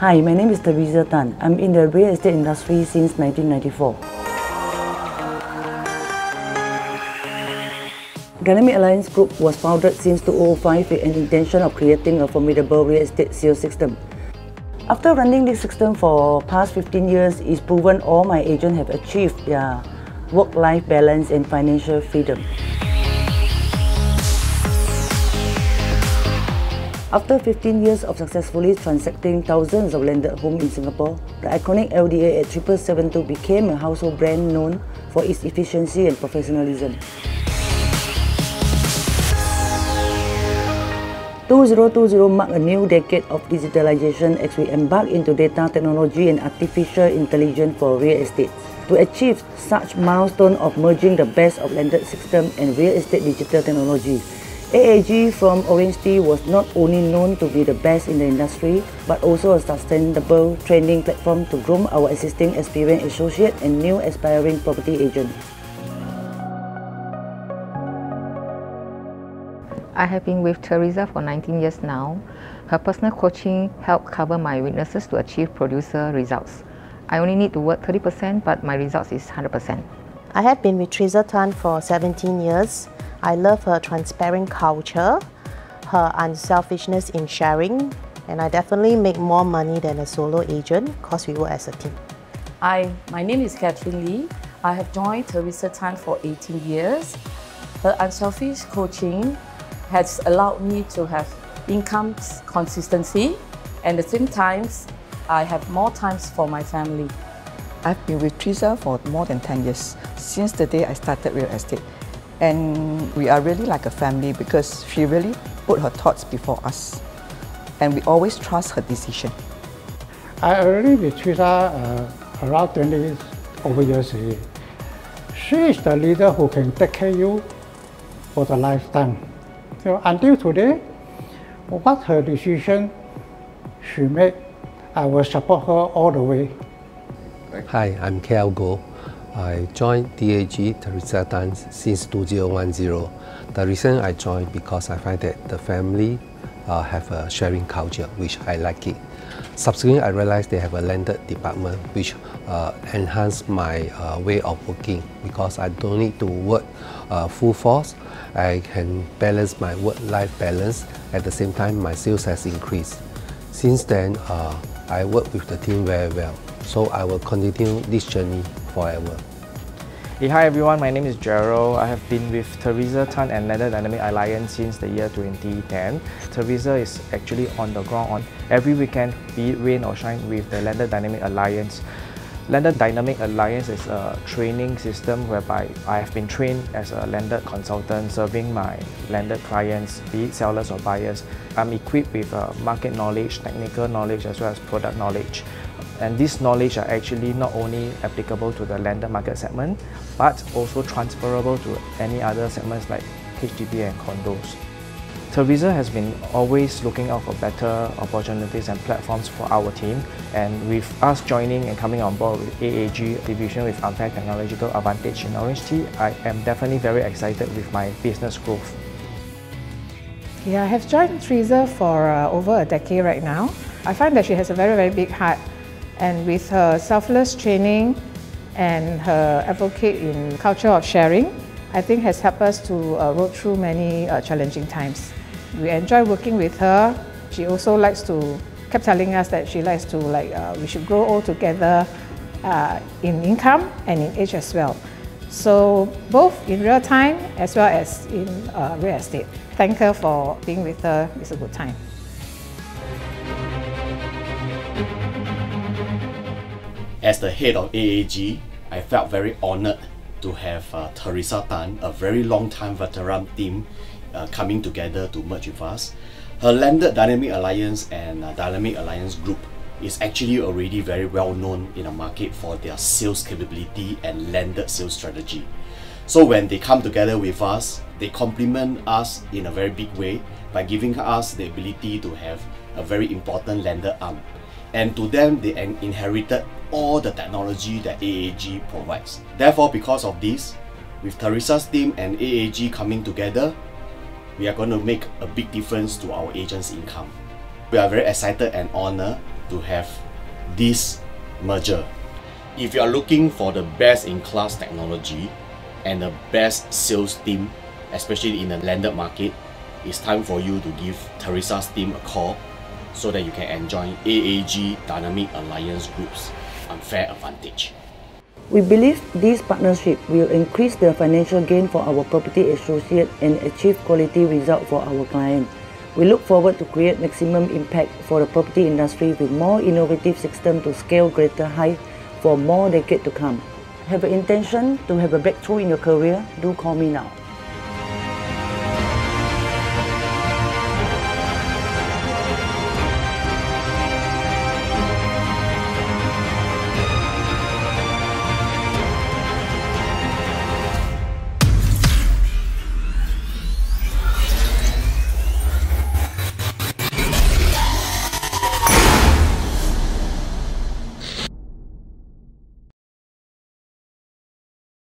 Hi, my name is Teresa Tan. I'm in the real estate industry since 1994. Dynamic Alliance Group was founded since 2005 with an intention of creating a formidable real estate sales system. After running this system for past 15 years, it's proven all my agents have achieved their work-life balance and financial freedom. After 15 years of successfully transacting thousands of landed homes in Singapore, the iconic LDA at 7772 became a household brand known for its efficiency and professionalism. 2020 marked a new decade of digitalization as we embark into data technology and artificial intelligence for real estate. To achieve such milestone of merging the best of landed system and real estate digital technology, AAG from OrangeTee was not only known to be the best in the industry, but also a sustainable training platform to groom our existing experienced associates and new aspiring property agents. I have been with Teresa for 19 years now. Her personal coaching helped cover my weaknesses to achieve producer results. I only need to work 30%, but my results is 100%. I have been with Teresa Tan for 17 years. I love her transparent culture, her unselfishness in sharing, and I definitely make more money than a solo agent because we work as a team. Hi, my name is Catherine Lee. I have joined Teresa Tan for 18 years. Her unselfish coaching has allowed me to have income consistency, and at the same time, I have more time for my family. I've been with Teresa for more than 10 years, since the day I started real estate. And we are really like a family because she really put her thoughts before us. And we always trust her decision. I already with Teresa around 20 over years. She is the leader who can take care of you for the lifetime. So until today, what her decision she made, I will support her all the way. Hi, I'm KL Go. I joined DAG Teresa Tan since 2010. The reason I joined because I find that the family have a sharing culture, which I like it. Subsequently, I realized they have a landed department, which enhanced my way of working because I don't need to work full force. I can balance my work-life balance. At the same time, my sales has increased. Since then, I work with the team very well. So I will continue this journey forever. Hey, hi everyone, my name is Gerald. I have been with Teresa Tan and Landed Dynamic Alliance since the year 2010. Teresa is actually on the ground on every weekend, be it rain or shine, with the Landed Dynamic Alliance. Landed Dynamic Alliance is a training system whereby I have been trained as a landed consultant serving my landed clients, be it sellers or buyers. I'm equipped with market knowledge, technical knowledge as well as product knowledge. And this knowledge are actually not only applicable to the landed market segment, but also transferable to any other segments like HDB and condos. Teresa has been always looking out for better opportunities and platforms for our team, and with us joining and coming on board with AAG division with unfair technological advantage in OrangeTee, I am definitely very excited with my business growth. Yeah, I have joined Teresa for over a decade right now. I find that she has a very big heart, and with her selfless training and her advocate in culture of sharing, I think has helped us to road through many challenging times. We enjoy working with her. She also likes to kept telling us that she likes to we should grow all together in income and in age as well. So both in real time as well as in real estate. Thank her for being with her. It's a good time. As the head of AAG, I felt very honored to have Teresa Tan, a very long-time veteran team, coming together to merge with us. Her Landed Dynamic Alliance and Dynamic Alliance Group is actually already very well known in the market for their sales capability and landed sales strategy. So when they come together with us, they complement us in a very big way by giving us the ability to have a very important landed arm. And to them, they inherited all the technology that AAG provides. Therefore, because of this, with Teresa's team and AAG coming together, we are going to make a big difference to our agents' income. We are very excited and honored to have this merger. If you are looking for the best-in-class technology and the best sales team, especially in the landed market, it's time for you to give Teresa's team a call so that you can enjoy AAG Dynamic Alliance Group's unfair advantage. We believe this partnership will increase the financial gain for our property associate and achieve quality results for our client. We look forward to create maximum impact for the property industry with more innovative systems to scale greater height for more decades to come. Have an intention to have a breakthrough in your career? Do call me now.